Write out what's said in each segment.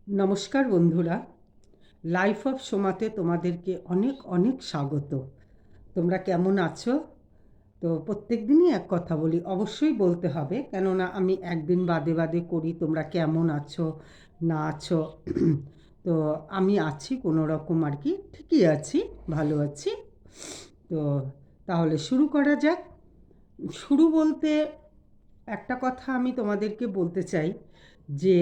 নমস্কার বন্ধুরা, life of সোমাতে তোমাদেরকে অনেক অনেক স্বাগত। তোমরা কেমন আছো? তো প্রত্যেক দিনই এক কথা বলি, অবশ্যই বলতে হবে, কেননা আমি একদিন বাদে বাদে করি তোমরা কেমন আছো না আছো। তো আমি আছি কোনো রকম আর কি, ঠিকই আছি, ভালো আছি। তো তাহলে শুরু করা যাক। শুরু বলতে একটা কথা আমি তোমাদেরকে বলতে চাই যে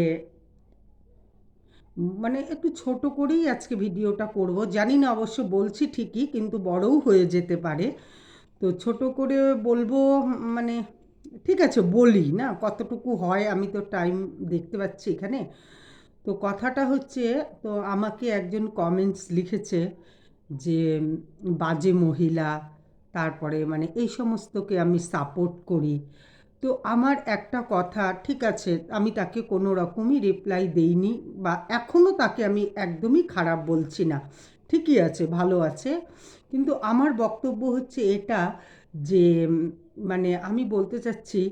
মানে একটু ছোট করেই আজকে ভিডিওটা করব। জানি না, অবশ্য বলছি ঠিকই, কিন্তু বড়ও হয়ে যেতে পারে। তো ছোট করে বলবো, মানে ঠিক আছে বলি না, কতটুকু হয়। আমি তো টাইম দেখতে পাচ্ছি এখানে। তো কথাটা হচ্ছে, তো আমাকে একজন কমেন্টস লিখেছে যে বাজে মহিলা, তারপরে মানে এই সমস্তকে আমি সাপোর্ট করি। তো আমার একটা কথা, ঠিক আছে, আমি তাকে কোনো রকমই রিপ্লাই দেইনি, বা এখনও তাকে আমি একদমই খারাপ বলছি না, ঠিকই আছে, ভালো আছে। কিন্তু আমার বক্তব্য হচ্ছে এটা যে মানে আমি বলতে চাচ্ছি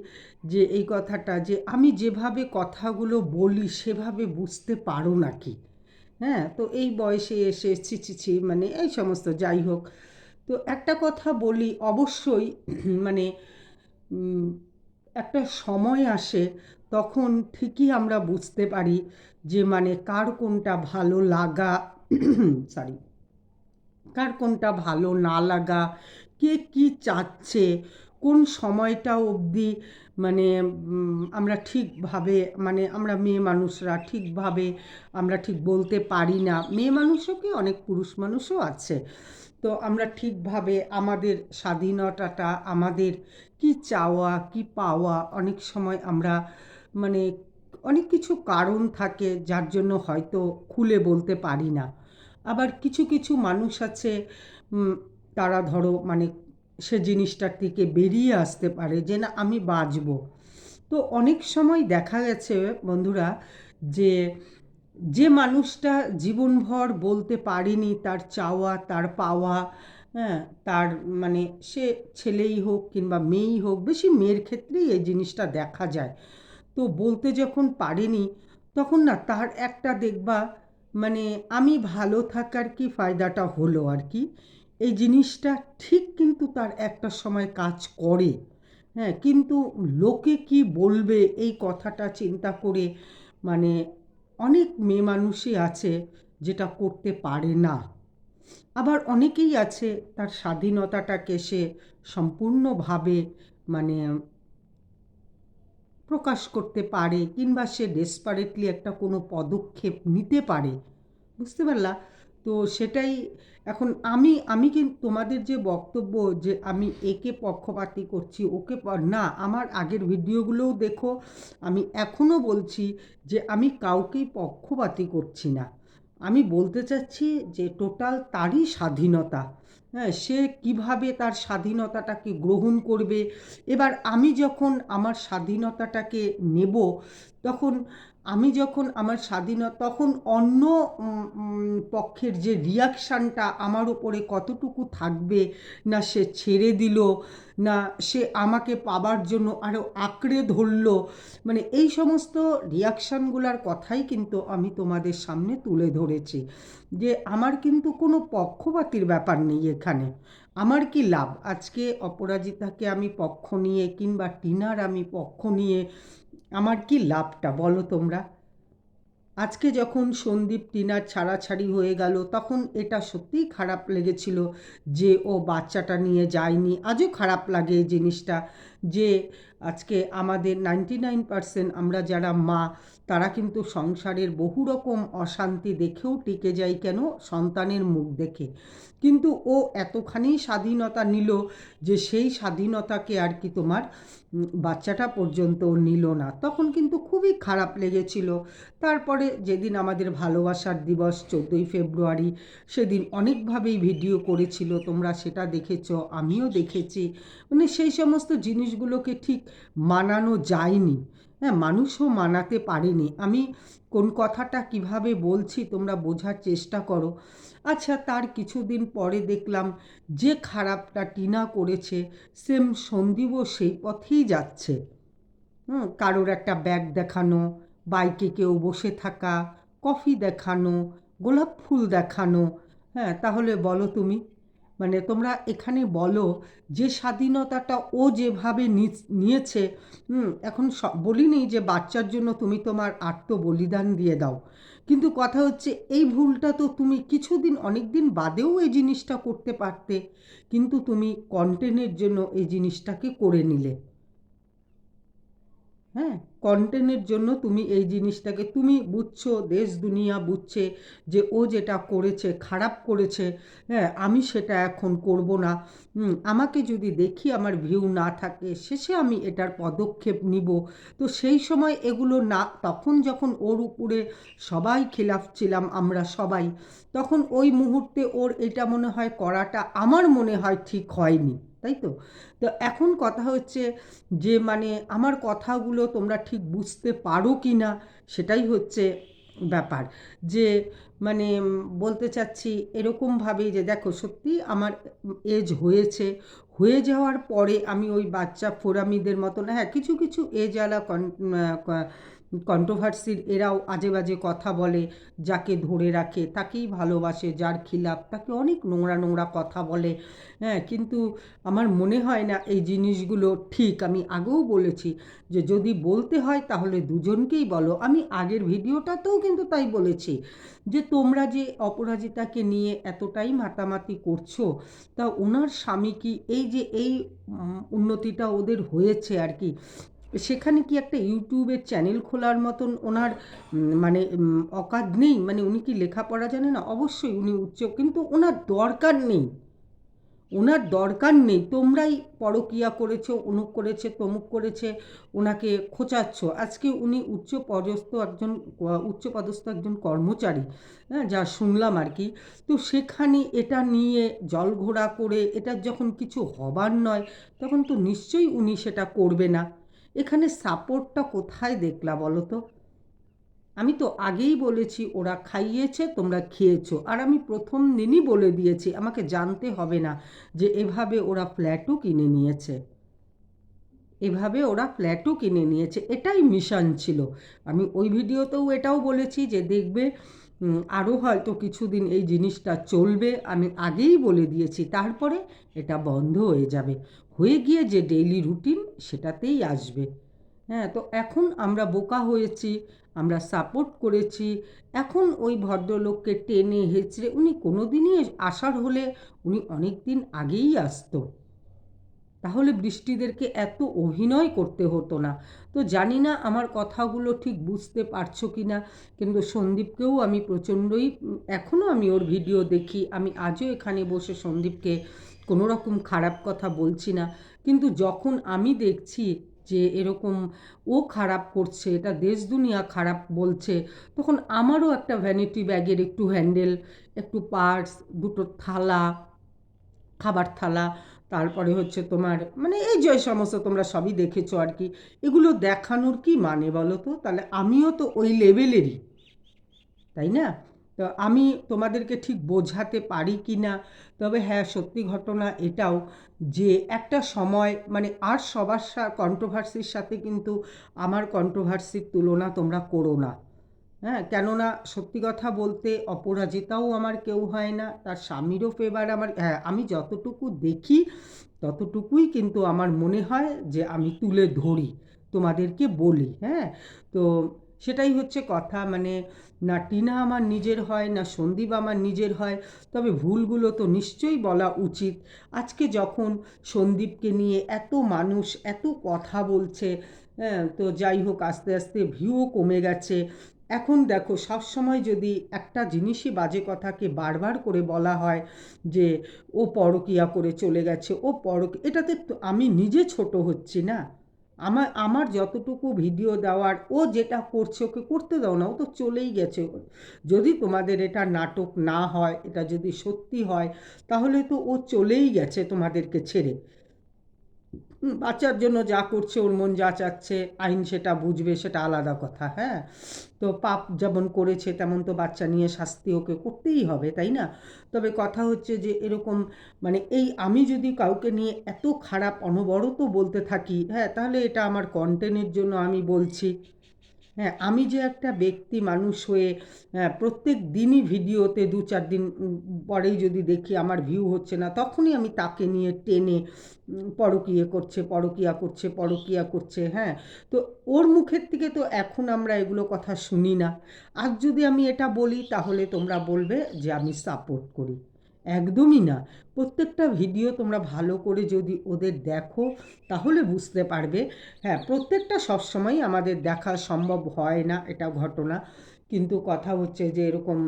যে এই কথাটা, যে আমি যেভাবে কথাগুলো বলি সেভাবে বুঝতে পারো নাকি? হ্যাঁ, তো এই বয়সে এসে ছি ছি ছি মানে এই সমস্ত, যাই হোক। তো একটা কথা বলি, অবশ্যই মানে উম, একটা সময় আসে, তখন ঠিকই আমরা বুঝতে পারি যে মানে কার কোনটা ভালো লাগা, সরি, কার কোনটা ভালো না লাগা, কে কি চাচ্ছে, কোন সময়টা অবধি মানে আমরা ঠিকভাবে, মানে আমরা মেয়ে মানুষরা ঠিকভাবে আমরা ঠিক বলতে পারি না। মেয়ে মানুষও কি, অনেক পুরুষ মানুষও আছে। তো আমরা ঠিকভাবে আমাদের স্বাধীনতাটা, আমাদের কি চাওয়া কি পাওয়া, অনেক সময় আমরা মানে অনেক কিছু কারণ থাকে যার জন্য হয়তো খুলে বলতে পারি না। আবার কিছু কিছু মানুষ আছে, তারা ধরো মানে সে জিনিসটার থেকে বেরিয়ে আসতে পারে যে না আমি বাঁচবো। তো অনেক সময় দেখা গেছে বন্ধুরা, যে যে মানুষটা জীবনভর বলতে পারেনি তার চাওয়া তার পাওয়া, হ্যাঁ, তার মানে সে ছেলেই হোক কিংবা মেয়েই হোক, বেশি মেয়ের ক্ষেত্রেই এই জিনিসটা দেখা যায়। তো বলতে যখন পারেনি, তখন না তার একটা দেখবা মানে আমি ভালো থাকার কি ফায়দাটা হলো আর কি, এই জিনিসটা ঠিক কিন্তু তার একটা সময় কাজ করে। হ্যাঁ, কিন্তু লোকে কি বলবে এই কথাটা চিন্তা করে মানে অনেক মেয়ে মানুষই আছে যেটা করতে পারে না। আবার অনেকেই আছে তার স্বাধীনতাটাকে সে সম্পূর্ণভাবে মানে প্রকাশ করতে পারে, কিংবা সে ডেসপারেটলি একটা কোনো পদক্ষেপ নিতে পারে। বুঝতে পারলা? তো সেটাই। এখন আমি আমি কিন্তু তোমাদের যে বক্তব্য যে আমি একে পক্ষপাতী করছি ওকে না, আমার আগের ভিডিওগুলোও দেখো, আমি এখনও বলছি যে আমি কাউকেই পক্ষপাতী করছি না। আমি বলতে চাচ্ছি যে টোটাল তারই স্বাধীনতা। হ্যাঁ, সে কিভাবে তার স্বাধীনতাটাকে গ্রহণ করবে। এবার আমি যখন আমার স্বাধীনতাটাকে নেব, তখন আমি যখন আমার স্বাধীনতা, তখন অন্য পক্ষের যে রিয়াকশানটা আমার উপরে কতটুকু থাকবে, না সে ছেড়ে দিল, না সে আমাকে পাবার জন্য আরও আঁকড়ে ধরলো, মানে এই সমস্ত রিয়াকশানগুলোর কথাই কিন্তু আমি তোমাদের সামনে তুলে ধরেছি। যে আমার কিন্তু কোনো পক্ষপাতির ব্যাপার নেই এখানে। আমার কি লাভ আজকে অপরাজিতাকে আমি পক্ষ নিয়ে, কিংবা টিনার আমি পক্ষ নিয়ে, আমার কি লাভটা বলো তোমরা? আজকে যখন সন্দীপ টিনার ছাড়াছাড়ি হয়ে গেল, তখন এটা সত্যিই খারাপ লেগেছিল যে ও বাচ্চাটা নিয়ে যায়নি। আজও খারাপ লাগে এই জিনিসটা, যে আজকে আমাদের 99% আমরা যারা মা, তারা কিন্তু সংসারের বহু রকম অশান্তি দেখেও টিকে যাই কেন, সন্তানের মুখ দেখে। কিন্তু ও এতখানি স্বাধীনতা নিল যে সেই স্বাধীনতাকে আর কি তোমার বাচ্চাটা পর্যন্ত নিল না, তখন কিন্তু খুবই খারাপ লেগেছিল। তারপরে যেদিন আমাদের ভালোবাসার দিবস 14ই ফেব্রুয়ারি, সেদিন অনেকভাবেই ভিডিও করেছিল, তোমরা সেটা দেখেছো, আমিও দেখেছি। মানে সেই সমস্ত জিনিসগুলোকে ঠিক মানানো যায়নি। হ্যাঁ, মানুষও মানাতে পারেনি। আমি কোন কথাটা কিভাবে বলছি তোমরা বোঝার চেষ্টা করো। আচ্ছা, তার কিছুদিন পরে দেখলাম যে খারাপটা টিনা করেছে, সেম সন্দীপও সেই পথেই যাচ্ছে। কারোর একটা ব্যাগ দেখানো, বাইকে কেউ বসে থাকা, কফি দেখানো, গোলাপ ফুল দেখানো, হ্যাঁ তাহলে বলো তুমি, মানে তোমরা এখানে বলো যে স্বাধীনতাটা ও যেভাবে নিয়েছে, এখন বলিনি যে বাচ্চার জন্য তুমি তোমার আত্মবলিদান দিয়ে দাও, কিন্তু কথা হচ্ছে এই ভুলটা তো তুমি কিছুদিন অনেক দিন বাদেও এই জিনিসটা করতে পারতে, কিন্তু তুমি কন্টেন্টের জন্য এই জিনিসটাকে করে নিলে। হ্যাঁ, কন্টেন্টের জন্য তুমি এই জিনিসটাকে, তুমি বুঝছো, দেশ দুনিয়া বুঝছে যে ও যেটা করেছে খারাপ করেছে, হ্যাঁ আমি সেটা এখন করব না। আমাকে যদি দেখি আমার ভিউ না থাকে, শেষে আমি এটার পদক্ষেপ নিব। তো সেই সময় এগুলো না, তখন যখন ওর উপরে সবাই খিলাফ ছিলাম আমরা সবাই, তখন ওই মুহূর্তে ওর এটা মনে হয় করাটা আমার মনে হয় ঠিক হয়নি, তাই তো। তো এখন কথা হচ্ছে যে মানে আমার কথাগুলো তোমরা ঠিক বুঝতে পারো কি না, সেটাই হচ্ছে ব্যাপার। যে মানে বলতে চাচ্ছি এরকমভাবেই যে দেখো সত্যি আমার এজ হয়েছে, হয়ে যাওয়ার পরে আমি ওই বাচ্চা ফোরামিদের মতন, হ্যাঁ কিছু কিছু এজওয়ালা কন্ট্রোভার্সির এরাও আজে বাজে কথা বলে, যাকে ধরে রাখে তাকেই ভালোবাসে, যার খিলাফ তাকে অনেক নোংরা নোংরা কথা বলে। হ্যাঁ কিন্তু আমার মনে হয় না এই জিনিসগুলো ঠিক। আমি আগেও বলেছি যে যদি বলতে হয় তাহলে দুজনকেই বলো, আমি আগের ভিডিওটাতেও কিন্তু তাই বলেছি যে তোমরা যে অপরাজিতাকে নিয়ে এতটাই মাতামাতি করছো, তা ওনার স্বামী কি এই যে এই উন্নতিটা ওদের হয়েছে আর কি, সেখানে কি একটা ইউটিউবের চ্যানেল খোলার মতন ওনার মানে অকাদ নেই? মানে উনি কি লেখাপড়া জানে না? অবশ্যই উনি উচ্চ, কিন্তু ওনার দরকার নেই, ওনার দরকার নেই। তোমরাই পরকিয়া করেছো, অনুক করেছে, তমুক করেছে, ওনাকে খোঁচাচ্ছ। আজকে উনি উচ্চপদস্থ একজন কর্মচারী, হ্যাঁ যা শুনলাম আর কি। তো সেখানে এটা নিয়ে জলঘোলা করে এটার যখন কিছু হবার নয়, তখন তো নিশ্চয়ই উনি সেটা করবে না। এখানে সাপোর্টটা কোথায় দেখলা বলো তো? আমি তো আগেই বলেছি ওরা খাইয়েছে, তোমরা খেয়েছো, আর আমি প্রথম দিনই বলে দিয়েছি আমাকে জানতে হবে না যে এভাবে ওরা ফ্ল্যাটও কিনে নিয়েছে, এটাই মিশন ছিল। আমি ওই ভিডিওতেও এটাও বলেছি যে দেখবে আরও হয়তো কিছুদিন এই জিনিসটা চলবে, আমি আগেই বলে দিয়েছি, তারপরে এটা বন্ধ হয়ে যাবে, হয়ে গিয়ে যে ডেইলি রুটিন সেটাতেই আসবে। হ্যাঁ তো এখন আমরা বোকা হয়েছি, আমরা সাপোর্ট করেছি, এখন ওই ভদ্রলোককে টেনে হেঁচড়ে, উনি কোনো দিনই আসার হলে উনি অনেক দিন আগেই আসতো, তাহলে বৃষ্টিদেরকে এত অভিনয় করতে হতো না। তো জানি না আমার কথাগুলো ঠিক বুঝতে পারছো কি না, কিন্তু সন্দীপকেও আমি প্রচণ্ডই, এখনও আমি ওর ভিডিও দেখি, আমি আজও এখানে বসে সন্দীপকে কোনো রকম খারাপ কথা বলছি না, কিন্তু যখন আমি দেখছি যে এরকম ও খারাপ করছে, এটা দেশ দুনিয়া খারাপ বলছে, তখন আমারও একটা ভ্যানিটি ব্যাগের একটু হ্যান্ডেল, একটু পার্স, দুটো থালা, খাবার থালা, তারপরে হচ্ছে তোমার মানে এই যে সমস্ত তোমরা সবই দেখেছো আর কি, এগুলো দেখানোর কি মানে বলো তো? তাহলে আমিও তো ওই লেভেলেরই, তাই না? তো আমি তোমাদেরকে ঠিক বোঝাতে পারি কি না, তবে হ্যাঁ সত্যি ঘটনা এটাও যে একটা সময় মানে আর সবার কন্ট্রোভার্সির সাথে কিন্তু আমার কন্ট্রোভার্সির তুলনা তোমরা করো না। হ্যাঁ কেননা সত্যি কথা বলতে অপরাজিতাও আমার কেউ হয় না, তার স্বামীরও ফেভার আমার, হ্যাঁ আমি যতটুকু দেখি ততটুকুই কিন্তু আমার মনে হয় যে আমি তুলে ধরি, তোমাদেরকে বলি। হ্যাঁ তো সেটাই হচ্ছে কথা, মানে না টিনা আমার নিজের হয় না সন্দীপ আমার নিজের হয়, তবে ভুলগুলো তো নিশ্চয়ই বলা উচিত। আজকে যখন সন্দীপকে নিয়ে এত মানুষ এত কথা বলছে, হ্যাঁ তো যাই হোক আস্তে আস্তে ভিউও কমে গেছে। এখন দেখো সবসময় যদি একটা জিনিসই বাজে কথাকে বারবার করে বলা হয় যে ও পরকীয়া করে চলে গেছে, এটাতে তো আমি নিজে ছোট হচ্ছি না? আমার আমার যতটুকু ভিডিও দেওয়ার, ও যেটা করছে ওকে করতে দাও না, ও তো চলেই গেছে। যদি তোমাদের এটা নাটক না হয়, এটা যদি সত্যি হয়, তাহলে তো ও চলেই গেছে তোমাদেরকে ছেড়ে। বাচ্চার জন্য যা করছে, ওর মন যা চাচ্ছে, আইন সেটা বুঝবে, সেটা আলাদা কথা। হ্যাঁ তো পাপ যেমন করেছে তেমন তো বাচ্চা নিয়ে শাস্তি ওকে করতেই হবে, তাই না? তবে কথা হচ্ছে যে এরকম মানে এই আমি যদি কাউকে নিয়ে এত খারাপ অনবরত বলতে থাকি, হ্যাঁ তাহলে এটা আমার কন্টেন্টের জন্য আমি বলছি। হ্যাঁ, আমি যে একটা ব্যক্তি মানুষ হয়ে প্রত্যেক দিনই ভিডিওতে 2-4 দিন পরেই যদি দেখি আমার ভিউ হচ্ছে না, তখনই আমি তাকে নিয়ে টেনে পরকীয়া করছে, হ্যাঁ। তো ওর মুখের থেকে তো এখন আমরা এগুলো কথা শুনি না। আজ যদি আমি এটা বলি তাহলে তোমরা বলবে যে আমি সাপোর্ট করি। একদমই না। প্রত্যেকটা ভিডিও তোমরা ভালো করে যদি ওদের দেখো তাহলে বুঝতে পারবে। হ্যাঁ, প্রত্যেকটা সবসময়ই আমাদের দেখা সম্ভব হয় না, এটা ঘটনা। কিন্তু কথা হচ্ছে যে এরকম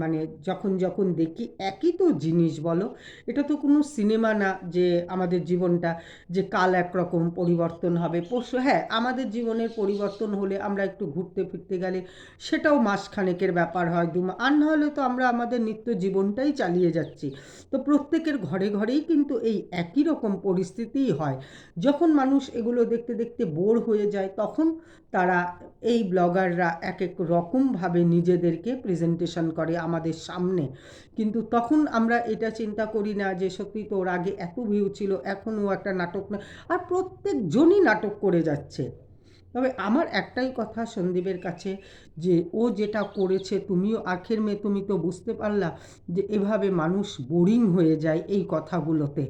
মানে যখন যখন দেখি একই তো জিনিস বলো, এটা তো কোনো সিনেমা না যে আমাদের জীবনটা যে কাল একরকম পরিবর্তন হবে পরশু। হ্যাঁ, আমাদের জীবনের পরিবর্তন হলে আমরা একটু ঘুরতে ফিরতে গেলে সেটাও মাসখানেকের ব্যাপার হয়, আর না হলে তো আমরা আমাদের নিত্য জীবনটাই চালিয়ে যাচ্ছি। তো প্রত্যেকের ঘরে ঘরেই কিন্তু এই একই রকম পরিস্থিতিই হয়। যখন মানুষ এগুলো দেখতে দেখতে বোর হয়ে যায় তখন তারা এই ব্লগাররা এক এক রকমভাবে নিজেদেরকে প্রেজেন্টেশন করে আমাদের সামনে। কিন্তু তখন আমরা এটা চিন্তা করি না যে সত্যি তো ওর আগে এত ভিউ ছিল, এখনও একটা নাটক না। আর প্রত্যেকজনই নাটক করে যাচ্ছে। তবে আমার একটাই কথা সন্দীপের কাছে, যে ও যেটা করেছে তুমিও আখের মেয়ে, তুমি তো বুঝতে পারলা যে এভাবে মানুষ বোরিং হয়ে যায় এই কথাগুলোতে।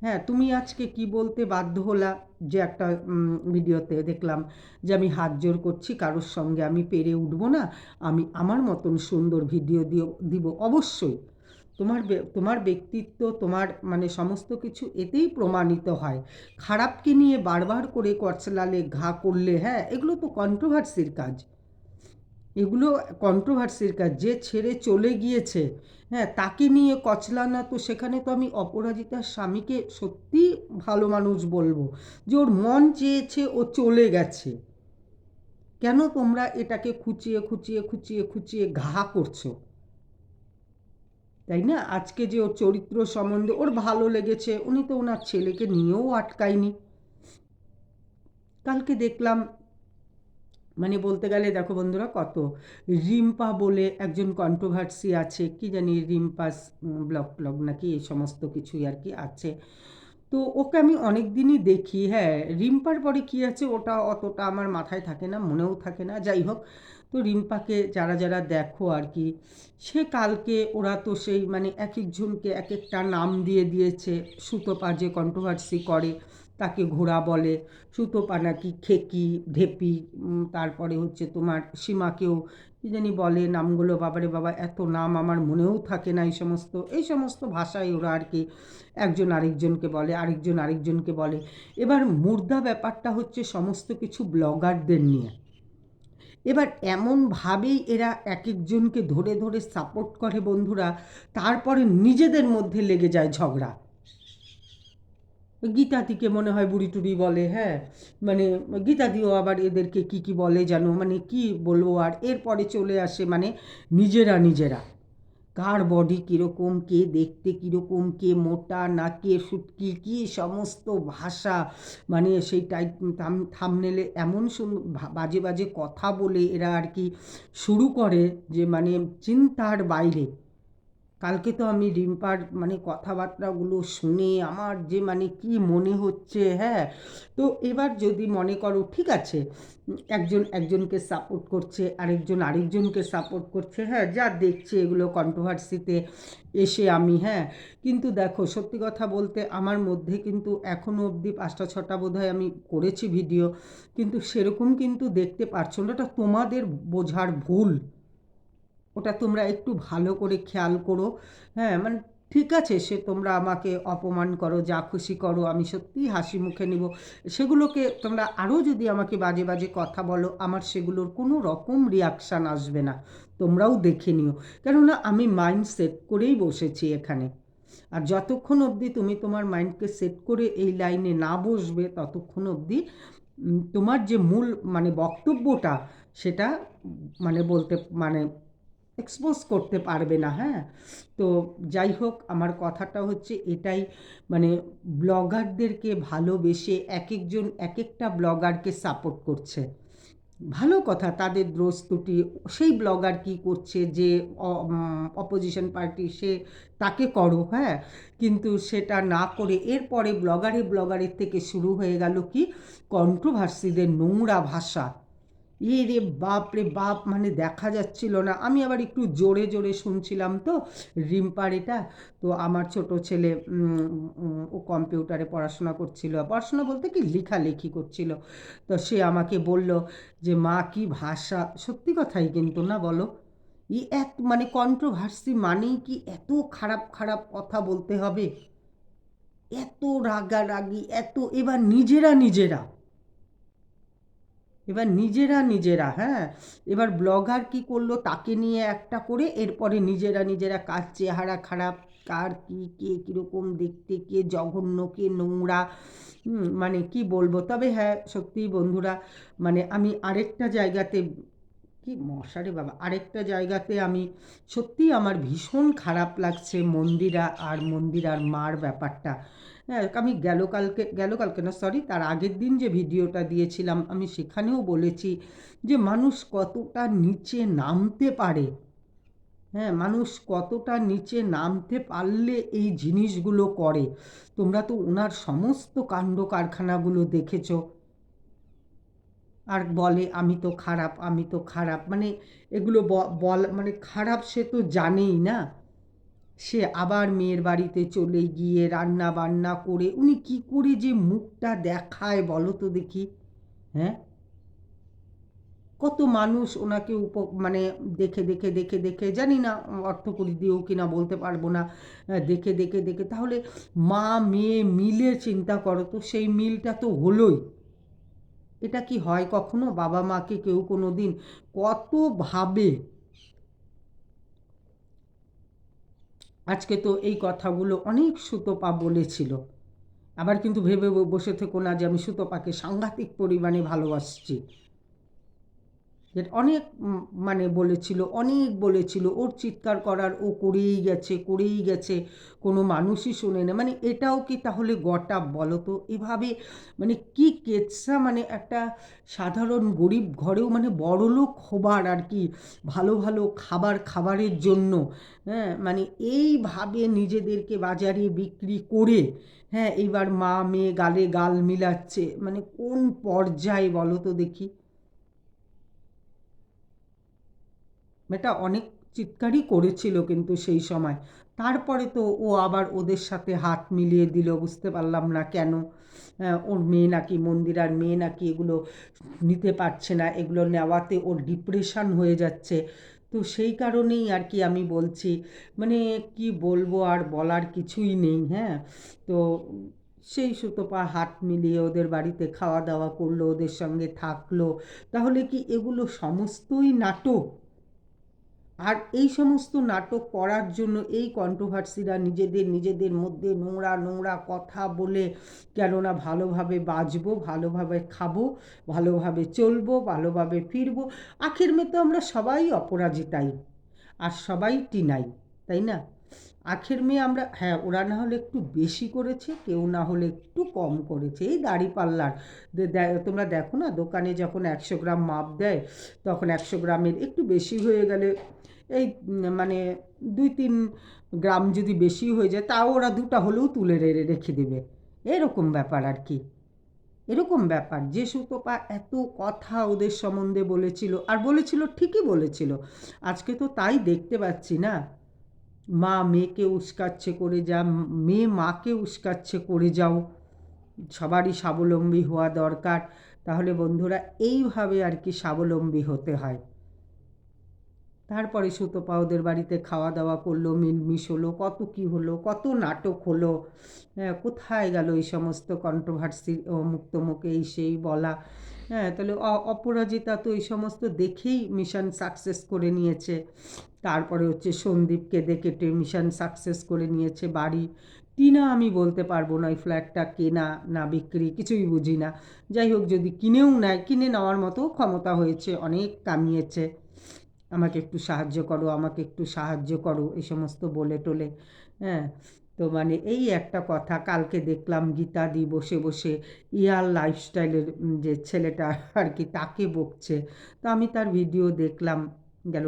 হ্যাঁ, তুমি আজকে কি বলতে বাধ্য হলা যে একটা ভিডিওতে দেখলাম যে আমি হাত জোর করছি, কারোর সঙ্গে আমি পেরে উঠবো না, আমি আমার মতন সুন্দর ভিডিও দিব। অবশ্যই তোমার ব্যক্তিত্ব, তোমার মানে সমস্ত কিছু এতেই প্রমাণিত হয়। খারাপকে নিয়ে বারবার করে কচলালে ঘা করলে, হ্যাঁ, এগুলো তো কন্ট্রোভার্সির কাজ। যে ছেড়ে চলে গিয়েছে, হ্যাঁ, তাকে নিয়ে কচলানা, তো সেখানে তো আমি অপরাজিতার স্বামীকে সত্যি ভালো মানুষ বলবো, যে ওর মন চেয়েছে, ও চলে গেছে। কেন তোমরা এটাকে খুঁচিয়ে ঘা করছো? তাই না? আজকে যে ওর চরিত্র সম্বন্ধে ওর ভালো লেগেছে, উনি তো ওনার ছেলেকে নিয়েও আটকায়নি। কালকে দেখলাম, মানে বলতে গেলে দেখো বন্ধুরা, কত রিম্পা বলে একজন কন্ট্রোভার্সি আছে, কি জানি রিম্পাস ব্লগ নাকি এই সমস্ত কিছুই আর কি আছে। তো ওকে আমি অনেক দিনই দেখি। হ্যাঁ, রিম্পার পরে কী আছে ওটা অতটা আমার মাথায় থাকে না, মনেও থাকে না, যাই হোক। তো রিম্পাকে যারা যারা দেখো আর কি, সে কালকে ওরা তো সেই মানে এক একজনকে এক একটা নাম দিয়ে দিয়েছে। সুতপা যে কন্ট্রোভার্সি করে তাকে ঘোড়া বলে, সুতপা নাকি খেকি ঢেপি, তারপরে হচ্ছে তোমার সীমাকেও কী জানি বলে নামগুলো, বাবারে বাবা এত নাম আমার মনেও থাকে না। এই সমস্ত ভাষায় ওরা আর কি একজন আরেকজনকে বলে, আরেকজন আরেকজনকে বলে। এবার মুর্দা ব্যাপারটা হচ্ছে সমস্ত কিছু ব্লগারদের নিয়ে। এবার এমনভাবেই এরা এক একজনকে ধরে ধরে সাপোর্ট করে বন্ধুরা, তারপরে নিজেদের মধ্যে লেগে যায় ঝগড়া। গীতাদিকে মনে হয় বুড়ি টুড়ি বলে, হ্যাঁ, মানে গীতাদিও আবার এদেরকে কি কি বলে জানো, মানে কি বলবো। আর এরপরে চলে আসে মানে নিজেরা কার বডি কীরকম, কে দেখতে কীরকম, কে মোটা না কে শুটকি, কী সমস্ত ভাষা, মানে সেই টাইপ থামনেলে এমন সুন্দর বাজে বাজে কথা বলে এরা আর কি শুরু করে, যে মানে চিন্তার বাইরে। কালকে তো আমি রিম্পার মানে কথাবার্তাগুলো শুনে আমার যে মানে কি মনে হচ্ছে, হ্যাঁ। তো এবার যদি মনে করো ঠিক আছে, একজন একজনকে সাপোর্ট করছে, আরেকজন আরেকজনকে সাপোর্ট করছে, হ্যাঁ, যা দেখছে এগুলো কন্ট্রোভার্সিতে এসে আমি, হ্যাঁ। কিন্তু দেখো সত্যি কথা বলতে আমার মধ্যে কিন্তু এখনও অবধি 5টা 6টা বোধহয় আমি করেছি ভিডিও, কিন্তু সেরকম কিন্তু দেখতে পারছো না। ওটা তোমাদের বোঝার ভুল, ওটা তোমরা একটু ভালো করে খেয়াল করো। হ্যাঁ, মানে ঠিক আছে, সে তোমরা আমাকে অপমান করো, যা খুশি করো, আমি সত্যিই হাসি মুখে নিব। সেগুলোকে তোমরা আরও যদি আমাকে বাজে বাজে কথা বলো, আমার সেগুলোর কোনো রকম রিয়াকশান আসবে না। তোমরাও দেখে নিও, কেননা আমি মাইন্ড সেট করেই বসেছি এখানে। আর যতক্ষণ অবধি তুমি তোমার মাইন্ডকে সেট করে এই লাইনে না বসবে, ততক্ষণ অবধি তোমার যে মূল মানে বক্তব্যটা, সেটা মানে বলতে মানে এক্সপোজ করতে পারবে না, হ্যাঁ। তো যাই হোক, আমার কথাটা হচ্ছে এটাই, মানে ব্লগারদেরকে ভালোবেসে এক একজন এক একটা ব্লগারকে সাপোর্ট করছে, ভালো কথা। তাদের দোষ ত্রুটি, সেই ব্লগার কি করছে যে অপোজিশন পার্টি, সে তাকে করো, হ্যাঁ। কিন্তু সেটা না করে এরপরে ব্লগারের থেকে শুরু হয়ে গেল কি কন্ট্রোভার্সিদের নোংরা ভাষা। এ রে বাপ রে বাপ, মানে দেখা যাচ্ছিল না। আমি আবার একটু জোরে জোরে শুনছিলাম তো রিম্পার এটা। তো আমার ছোট ছেলে ও কম্পিউটারে পড়াশোনা করছিল, পড়াশোনা বলতে কি লেখালেখি করছিল। তো সে আমাকে বলল যে মা কি ভাষা, সত্যি কথাই কিন্তু না বলো, এত মানে কন্ট্রোভার্সি মানেই কি এত খারাপ খারাপ কথা বলতে হবে, এত রাগারাগি, এত এবার নিজেরা নিজেরা, এবার নিজেরা হ্যাঁ, এবার ব্লগার কি করলো তাকে নিয়ে একটা করে, এরপরে নিজেরা নিজেরা কার চেহারা খারাপ, কার কি, কে কীরকম দেখতে, কে জঘন্য, কে নোংরা, মানে কি বলবো। তবে হ্যাঁ সত্যিই বন্ধুরা, মানে আমি আরেকটা জায়গাতে, কি মশারে বাবা, আরেকটা জায়গাতে আমি সত্যিই আমার ভীষণ খারাপ লাগছে মন্দিরার মার ব্যাপারটা। হ্যাঁ, আমি গেল কালকে না, সরি, তার আগের দিন যে ভিডিওটা দিয়েছিলাম আমি সেখানেও বলেছি যে মানুষ কতটা নিচে নামতে পারে। হ্যাঁ, মানুষ কতটা নিচে নামতে পারলে এই জিনিসগুলো করে। তোমরা তো ওনার সমস্ত কাণ্ড কারখানাগুলো দেখেছো। আর বলে আমি তো খারাপ, আমি তো খারাপ, মানে এগুলো বল মানে খারাপ সে তো জানেই না। সে আবার মেয়ের বাড়িতে চলে গিয়ে রান্না বান্না করে উনি কি করে যে মুখটা দেখায় বলো তো দেখি। হ্যাঁ, কত মানুষ ওনাকে মানে দেখে দেখে দেখে দেখে, জানি না অর্থকড়ি দিয়েও কিনা বলতে পারবো না, দেখে দেখে দেখে, তাহলে মা মেয়ে মিলে চিন্তা করো তো, সেই মিলটা তো হলোই। এটা কি হয় কখনো, বাবা মাকে কেউ কোনো দিন কত ভাবে। আজকে তো এই কথাগুলো অনেক সুতপা বলেছিল। আবার কিন্তু ভেবে বসে থেকো না যে আমি সুতপাকে সাংঘাতিক পরিমাণে ভালোবাসছি। যেটা অনেক মানে বলেছিল, অনেক বলেছিল, ওর চিৎকার করার ও করেই গেছে করেই গেছে, কোনো মানুষই শোনে না। মানে এটাও কি তাহলে গটা বলো তো, এভাবে মানে কি কেচ্ছা, মানে একটা সাধারণ গরিব ঘরেও মানে বড়লোক হবার আর কি, ভালো ভালো খাবারের জন্য, হ্যাঁ, মানে এইভাবে নিজেদেরকে বাজারে বিক্রি করে, হ্যাঁ, এইবার মা মেয়ে গালে গাল মিলাচ্ছে, মানে কোন পর্যায়ে বলো তো দেখি। মেয়েটা অনেক চিৎকারই করেছিল কিন্তু সেই সময়। তারপরে তো ও আবার ওদের সাথে হাত মিলিয়ে দিল, বুঝতে পারলাম না কেন। ওর মেয়ে নাকি, মন্দিরার মেয়ে নাকি এগুলো নিতে পারছে না, এগুলো নেওয়াতে ওর ডিপ্রেশন হয়ে যাচ্ছে। তো সেই কারণেই আর কি আমি বলছি, মানে কি বলবো, আর বলার কিছুই নেই। হ্যাঁ, তো সেই সুতপা হাত মিলিয়ে ওদের বাড়িতে খাওয়া দাওয়া করলো, ওদের সঙ্গে থাকলো। তাহলে কি এগুলো সমস্তই নাটক? আর এই সমস্ত নাটক করার জন্য এই কন্ট্রোভার্সিরা নিজেদের নিজেদের মধ্যে নোংরা নোংরা কথা বলে, কেননা ভালোভাবে বাঁচবো, ভালোভাবে খাবো, ভালোভাবে চলবো, ভালোভাবে ফিরবো, আখের মেয়ে তো আমরা সবাই অপরাজিতাই, আর সবাই টিনাই, তাই না? আখের মেয়ে আমরা, হ্যাঁ, ওরা না হলে একটু বেশি করেছে, কেউ না হলে একটু কম করেছে, এই দাড়িপাল্লার তোমরা দেখো না, দোকানে যখন 100 গ্রাম মাপ দেয়, তখন 100 গ্রামের একটু বেশি হয়ে গেলে এই মানে 2-3 গ্রাম যদি বেশি হয়ে যায়, তাও ওরা দুটা হলেও তুলে রেখে দেবে, এরকম ব্যাপার আর কি। এরকম ব্যাপার যে সুতপা এত কথা ওদের সম্বন্ধে বলেছিল, আর বলেছিল ঠিকই বলেছিল। আজকে তো তাই দেখতে পাচ্ছি না, মা মেয়েকে উস্কাচ্ছে করে যা, মেয়ে মাকে উস্কাচ্ছে করে যাও, সবারই স্বাবলম্বী হওয়া দরকার। তাহলে বন্ধুরা এইভাবে আর কি স্বাবলম্বী হতে হয়। তারপরে সুতপা ওদের বাড়িতে খাওয়া দাওয়া করলো, মিলমিশ হলো, কত কি হলো, কত নাটক হলো। হ্যাঁ, কোথায় গেল এই সমস্ত কন্ট্রোভার্সি, ও মুক্ত মুখে এই সেই বলা। হ্যাঁ, তাহলে অপরাজিতা তো এই সমস্ত দেখেই মিশন সাকসেস করে নিয়েছে। তারপরে হচ্ছে সন্দীপকে দেখে মিশন সাকসেস করে নিয়েছে বাড়ি। টিনা আমি বলতে পারবো না এই ফ্ল্যাটটা কেনা না বিক্রি, কিছুই বুঝি না। যাই হোক, যদি কিনেও নেয়, কিনে নেওয়ার মতো ক্ষমতা হয়েছে, অনেক কামিয়েছে। আমাকে একটু সাহায্য করো, আমাকে একটু সাহায্য করো, এই সমস্ত বলে টোলে। হ্যাঁ, তো মানে এই একটা কথা, কালকে দেখলাম গীতাদি বসে বসে ইয়ার লাইফস্টাইলের যে ছেলেটা আর কি তাকে বকছে। তো আমি তার ভিডিও দেখলাম,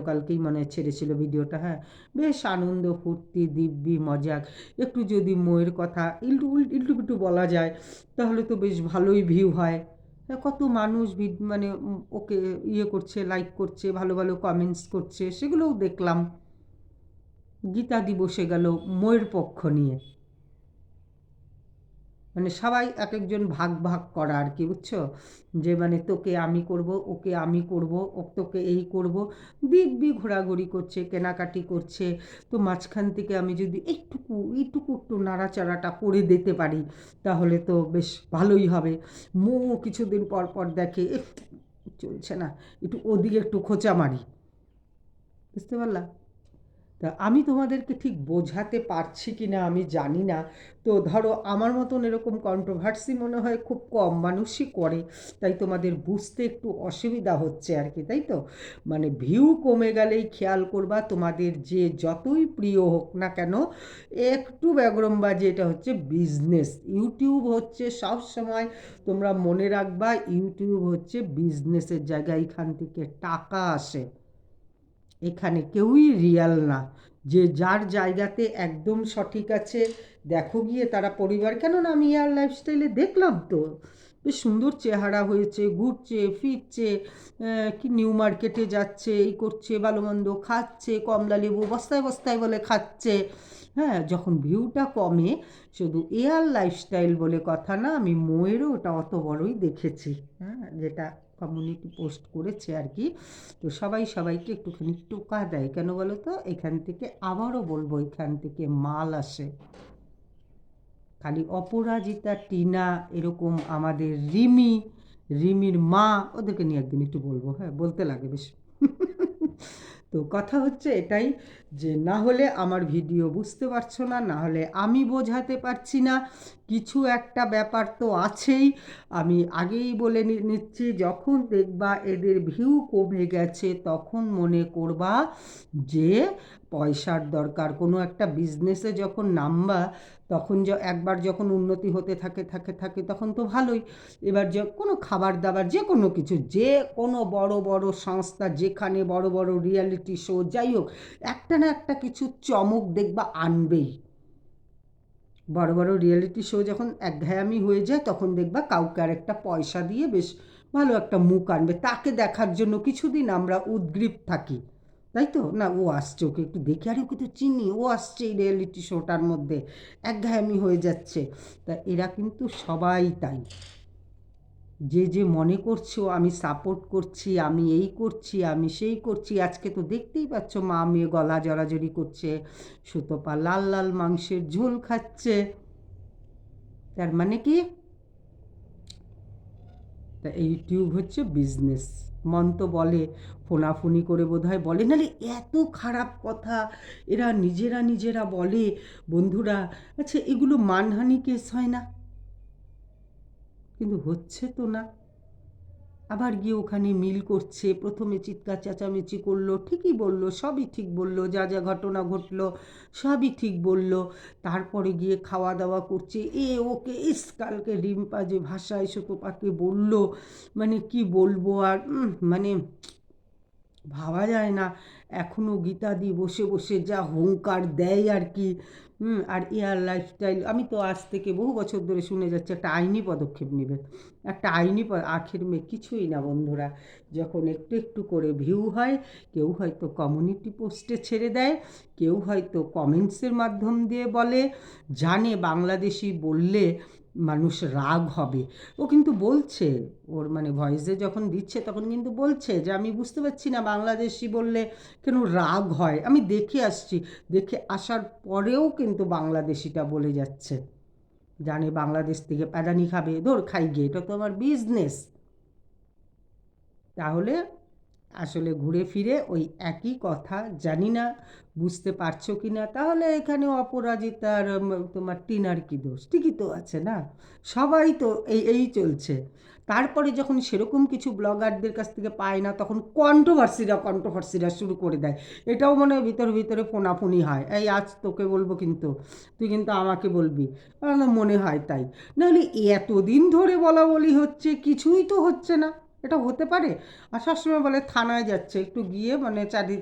কালকেই মনে হয় ছেড়েছিল ভিডিওটা। হ্যাঁ, বেশ আনন্দ ফুর্তি দিব্যি মজাক, একটু যদি মোয়ের কথা ইল্টু ইল্টু পিল্টু বলা যায় তাহলে তো বেশ ভালোই ভিউ হয়। কত মানুষ মানে ওকে ইয়ে করছে, লাইক করছে, ভালো ভালো কমেন্টস করছে, সেগুলোও দেখলাম। গীতাদি বসে গেল ময়ের পক্ষ নিয়ে, মানে সবাই এক একজন ভাগ ভাগ করা আর কি, বুঝছো? যে মানে তোকে আমি করব, ওকে আমি করব, ও তোকে এই করব, দিব্যি ঘোরাঘুরি করছে, কেনাকাটি করছে। তো মাঝখান থেকে আমি যদি এইটুকু এইটুকু একটু নাড়াচাড়াটা করে দিতে পারি তাহলে তো বেশ ভালোই হবে। কিছুদিন পর পর দেখে চলছে না, একটু ওদিকে একটু খোঁচা মারি, বুঝতে পারলা? তা আমি তোমাদেরকে ঠিক বোঝাতে পারছি কি না আমি জানি না। তো ধরো আমার মতন এরকম কন্ট্রোভার্সি মনে হয় খুব কম মানুষই করে, তাই তোমাদের বুঝতে একটু অসুবিধা হচ্ছে আর কি, তাই তো? মানে ভিউ কমে গেলেই খেয়াল করবা, তোমাদের যে যতই প্রিয় হোক না কেন, একটু ব্যাকরমবাজি, এটা হচ্ছে বিজনেস। ইউটিউব হচ্ছে সব সময়, তোমরা মনে রাখবা, ইউটিউব হচ্ছে বিজনেসের জায়গা, এখান থেকে টাকা আসে, এখানে কেউই রিয়াল না। যে যার জায়গাতে একদম সঠিক আছে, দেখো গিয়ে তারা পরিবার, কেননা আমি ইয়ার লাইফস্টাইলে দেখলাম তো, বেশ সুন্দর চেহারা হয়েছে, ঘুরছে ফিরছে, কি নিউ মার্কেটে যাচ্ছে, এই করছে, ভালো মন্দ খাচ্ছে, কমলা লেবু বস্তায় বস্তায় বলে খাচ্ছে। হ্যাঁ, যখন ভিউটা কমে, শুধু এয়ার লাইফস্টাইল বলে কথা না, আমি ময়েরও ওটা অত বড়ই দেখেছি, হ্যাঁ, যেটা কমিউনিটি পোস্ট করেছে আর কি। তো সবাই সবাইকে একটুখানি টোকা দেয়, কেন বলো তো? এখান থেকে আবারও বলবো, এখান থেকে মাল আসে। খালি অপরাজিতা, টিনা, এরকম আমাদের রিমির মা, ওদেরকে নিয়ে একদিন একটু বলবো, হ্যাঁ, বলতে লাগে বেশ। তো কথা হচ্ছে এটাই, যে না হলে আমার ভিডিও বুঝতে পারছো না, না হলে আমি বোঝাতে পারছি না, কিছু একটা ব্যাপার তো আছেই। আমি আগেই বলে নিচ্ছি, যখন দেখবা এদের ভিউ কমে গেছে তখন মনে করবা যে পয়সার দরকার। কোনো একটা বিজনেসে যখন নামবা, তখন একবার যখন উন্নতি হতে থাকে থাকে থাকে তখন তো ভালোই। এবার যে কোনো খাবার দাবার, যে কোনো কিছু, যে কোনো বড় বড় সংস্থা, যেখানে বড় বড় রিয়ালিটি শো, যাই হোক, একটা না একটা কিছু চমক দেখবা আনবেই। বড় বড় রিয়েলিটি শো যখন একঘেয়ামি হয়ে যায়, তখন দেখবা কাউকে আর একটা পয়সা দিয়ে বেশ ভালো একটা মুখ আনবে, তাকে দেখার জন্য কিছুদিন আমরা উদ্গ্রীব থাকি, তাই তো? না, ও আসছে, ওকে একটু দেখে, আর ওকে তো চিনি, ও আসছে এই রিয়েলিটি শোটার মধ্যে, একঘেয়ামি হয়ে যাচ্ছে। তা এরা কিন্তু সবাই তাই। যে যে মনে করছো আমি সাপোর্ট করছি, আমি এই করছি, আমি সেই করছি, আজকে তো দেখতেই পাচ্ছ মা মেয়ে গলা জড়াজড়ি করছে, সুতপা লাল লাল মাংসের ঝোল খাচ্ছে, তার মানে কি? তা ইউটিউব হচ্ছে বিজনেস। মন তো বলে, ফোনাফুনি করে বোধহয় বলে, নাহলে এত খারাপ কথা এরা নিজেরা নিজেরা বলে। বন্ধুরা, আচ্ছা এগুলো মানহানি কেস হয় না? কিন্তু হচ্ছে তো না। আবার গিয়ে ওখানে মিল করছে, প্রথমে চিৎকার চেঁচামেচি করলো, ঠিকই বললো, সবই ঠিক বললো, যা যা ঘটনা ঘটলো সবই ঠিক বললো। তারপরে গিয়ে খাওয়া দাওয়া করছে, ওকে কালকে রিম্পা যে ভাষায় সুতোপাকে বললো, মানে কি বলবো আর, মানে ভাবা যায় না। এখনও গীতাদি বসে বসে যা হুঙ্কার দেয় আর কি। আর এয়ার লাইফস্টাইল, আমি তো আজ থেকে বহু বছর ধরে শুনে যাচ্ছি একটা আইনি পদক্ষেপ নেবে, একটা আইনি আখের মেয়ে কিছুই না বন্ধুরা। যখন একটু একটু করে ভিউ হয়, কেউ হয়তো কমিউনিটি পোস্টে ছেড়ে দেয়, কেউ হয়তো কমেন্টসের মাধ্যম দিয়ে বলে, জানে বাংলাদেশি বললে মানুষ রাগ হবে। ও কিন্তু বলছে, ওর মানে ভয়েসে যখন দিচ্ছে তখন কিন্তু বলছে যে আমি বুঝতে পারছি না বাংলাদেশি বললে কেন রাগ হয়, আমি দেখে আসছি, দেখে আসার পরেও কিন্তু বাংলাদেশিটা বলে যাচ্ছে, জানে বাংলাদেশ থেকে প্যাদানি খাবে, ধর খাই গে, এটা তো আমার বিজনেস। তাহলে আসলে ঘুরে ফিরে ওই একই কথা, জানি না বুঝতে পারছো কি না। তাহলে এখানে অপরাজিতার তোমার টিনার কি দোষ? ঠিকই তো আছে না, সবাই তো এই এই চলছে। তারপরে যখন সেরকম কিছু ব্লগারদের কাছ থেকে পায় না, তখন কন্ট্রোভার্সিরা শুরু করে দেয়। এটাও মনে হয় ভিতরে ভিতরে ফোনাফুনি হয়, এই আজ তোকে বলবো কিন্তু তুই কিন্তু আমাকে বলবি, মনে হয় তাই। নাহলে এতদিন ধরে বলা বলি হচ্ছে, কিছুই তো হচ্ছে না, এটা হতে পারে? আসার সময় বলে থানায় যাচ্ছে, একটু গিয়ে মানে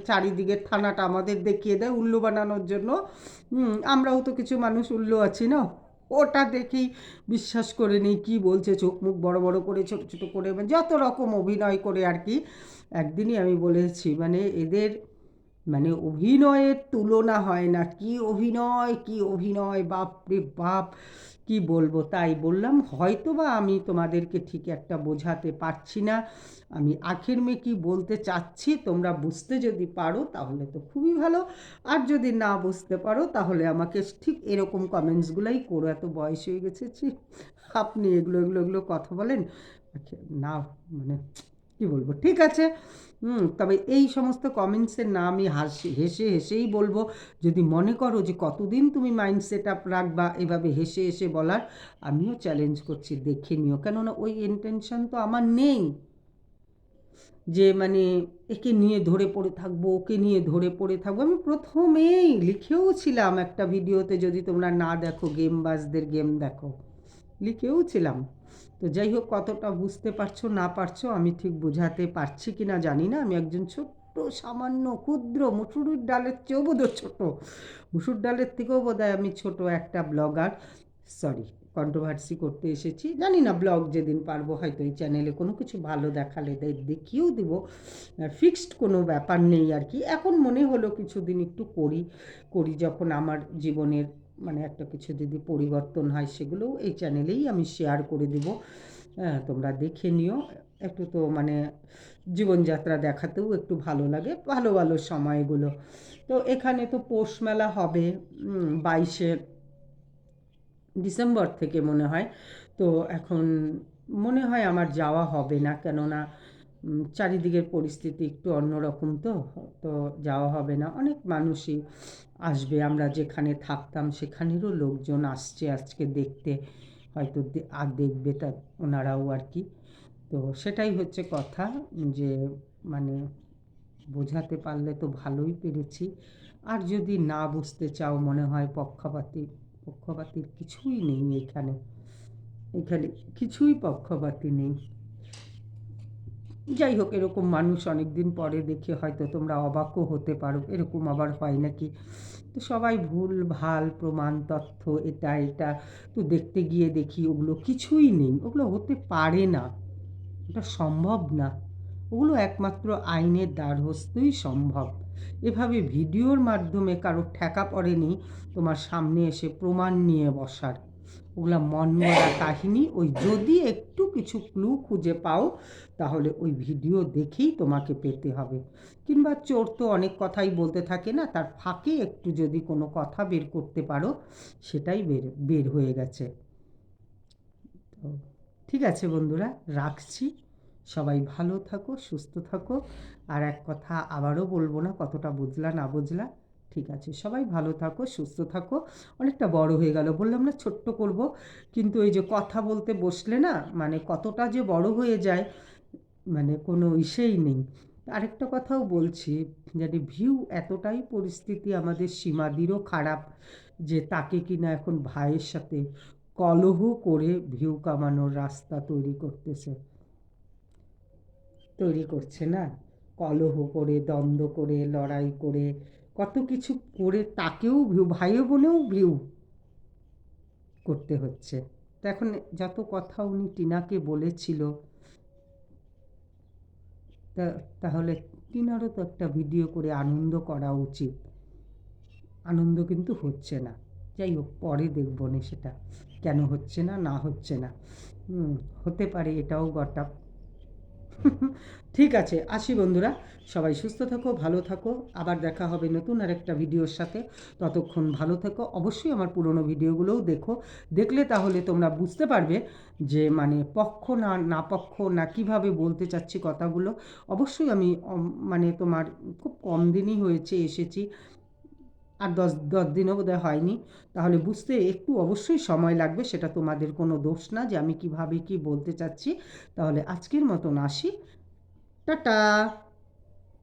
চারিদিকের থানাটা আমাদের দেখিয়ে দেয় উল্লু বানানোর জন্য। আমরাও তো কিছু মানুষ উল্লু আছি না, ওটা দেখেই বিশ্বাস করে নিই কী বলছে, চোখ মুখ বড় বড় করে ছোটো ছোটো করে যত রকম অভিনয় করে আর কি। একদিনই আমি বলেছি মানে এদের মানে অভিনয়ের তুলনা হয় না, কি অভিনয় কি অভিনয়, বাপ রে বাপ, কি বলবো। তাই বললাম হয়তো বা আমি তোমাদেরকে ঠিক একটা বোঝাতে পারছি না, আমি আখের মেয়ে কী বলতে চাচ্ছি তোমরা বুঝতে যদি পারো তাহলে তো খুবই ভালো, আর যদি না বুঝতে পারো তাহলে আমাকে ঠিক এরকম কমেন্টসগুলোই করো। এত বয়স হয়ে গেছে আপনি এগুলো এগুলো এগুলো কথা বলেন না, মানে কি বলবো, ঠিক আছে। তবে এই সমস্ত কমেন্টসের না আমি হেসে হেসেই বলবো। যদি মনে করো যে কতদিন তুমি মাইন্ড সেট আপ রাখবা এভাবে হেসে হেসে বলার, আমিও চ্যালেঞ্জ করছি, দেখে নিও। কেননা ওই ইন্টেনশন তো আমার নেই যে মানে একে নিয়ে ধরে পড়ে থাকবো, ওকে নিয়ে ধরে পড়ে থাকবো। আমি প্রথমেই লিখেও ছিলাম একটা ভিডিওতে, যদি তোমরা না দেখো, গেমবাজদের গেম দেখো, লিখেও ছিলাম। তো যাই হোক, কতটা বুঝতে পারছো না পারছো আমি ঠিক বোঝাতে পারছি কি না জানি না। আমি একজন ছোট্ট সামান্য ক্ষুদ্র মুসুরির ডালের চেয়েও বোধহয় ছোটো, মুসুর ডালের থেকেও বোধহয় আমি ছোট একটা ব্লগার। সরি, কন্ট্রোভার্সি করতে এসেছি জানি না, ব্লগ যেদিন পারবো হয়তো এই চ্যানেলে কোনো কিছু ভালো দেখালে দেখিয়েও দেবো, ফিক্সড কোনো ব্যাপার নেই আর কি। এখন মনে হলো কিছুদিন একটু করি যখন আমার জীবনের মানে একটা কিছু যদি পরিবর্তন হয় সেগুলোও এই চ্যানেলেই আমি শেয়ার করে দেব। হ্যাঁ, তোমরা দেখে নিও। একটু তো মানে জীবনযাত্রা দেখাতেও একটু ভালো লাগে, ভালো ভালো সময়গুলো। তো এখানে তো পৌষ মেলা হবে 22শে ডিসেম্বর থেকে মনে হয়। তো এখন মনে হয় আমার যাওয়া হবে না, কেননা চারিদিকের পরিস্থিতি একটু অন্যরকম, তো যাওয়া হবে না। অনেক মানুষই আসবে, আমরা যেখানে থাকতাম সেখানেরও লোকজন আসছে আজকে দেখতে, হয়তো আর দেখবে তা ওনারাও আর কি। তো সেটাই হচ্ছে কথা, যে মানে বোঝাতে পারলে তো ভালোই পেরেছি। আর যদি না বুঝতে চাও, মনে হয় পক্ষপাতির কিছুই নেই এখানে, কিছুই পক্ষপাতি নেই। যাই হোক, এরকম মানুষ অনেক দিন পরে দেখে হয়তো তোমরা অবাকও হতে পারো, এরকম আবার হয় নাকি। তো সবাই ভুল ভাল প্রমাণ তথ্য এটা তো দেখতে গিয়ে দেখি ওগুলো কিছুই নেই, ওগুলো হতে পারে না, ওটা সম্ভব না। ওগুলো একমাত্র আইনের দ্বারস্থই সম্ভব। এভাবে ভিডিওর মাধ্যমে কারো ঠেকা পড়েনি তোমার সামনে এসে প্রমাণ নিয়ে বসার। ওগুলা মন গড়া কাহিনী। ওই যদি একটু কিছু ক্লু খুঁজে পাও তাহলে ওই ভিডিও দেখেই তোমাকে পেতে হবে। কিংবা চোর তো অনেক কথাই বলতে থাকে না, তার ফাঁকে একটু যদি কোনো কথা বের করতে পারো, সেটাই বের হয়ে গেছে। তো ঠিক আছে বন্ধুরা, রাখছি। সবাই ভালো থাকো, সুস্থ থাকো। আর এক কথা আবারও বলবো না, কতটা বুঝলা না বুঝলা, ঠিক আছে। সবাই ভালো থাকো, সুস্থ থাকো। অনেকটা বড় হয়ে গেল, বললাম না ছোট্ট করব, কিন্তু এই যে কথা বলতে বসলে না মানে কতটা যে বড় হয়ে যায় মানে কোনো ইসেই নেই। আরেকটা কথাও বলছি, মানে ভিউ এতটাই পরিস্থিতি আমাদের সীমাদিরও খারাপ যে তাকে কিনা এখন ভাইয়ের সাথে কলহ করে ভিউ কামানোর রাস্তা তৈরি করছে না, কলহ করে, দ্বন্দ্ব করে, লড়াই করে, কত কিছু করে তাকেও ভিউ, ভাইও বোনেও ভিউ করতে হচ্ছে। তো এখন যত কথা উনি টিনাকে বলেছিল, তাহলে টিনারও তো একটা ভিডিও করে আনন্দ করা উচিত। আনন্দ কিন্তু হচ্ছে না। যাই হোক, পরে দেখব না সেটা কেন হচ্ছে না না হচ্ছে না। হতে পারে এটাও বটা। ঠিক আছে, আসি বন্ধুরা, সবাই সুস্থ থাকো, ভালো থাকো। আবার দেখা হবে নতুন আরেকটা ভিডিওর সাথে। ততক্ষণ ভালো থেকো। অবশ্যই আমার পুরনো ভিডিওগুলোও দেখলে তাহলে তোমরা বুঝতে পারবে যে মানে পক্ষ না পক্ষ না কীভাবে বলতে চাচ্ছি কথাগুলো। অবশ্যই আমি মানে তোমার খুব কম দিনই হয়েছে এসেছি, আর 10 দিনও বোধহয় হয়নি, তাহলে বুঝতে একটু অবশ্যই সময় লাগবে। সেটা তোমাদের কোনো দোষ না যে আমি কিভাবে কি বলতে চাচ্ছি। তাহলে আজকের মতন আসি, টাটা।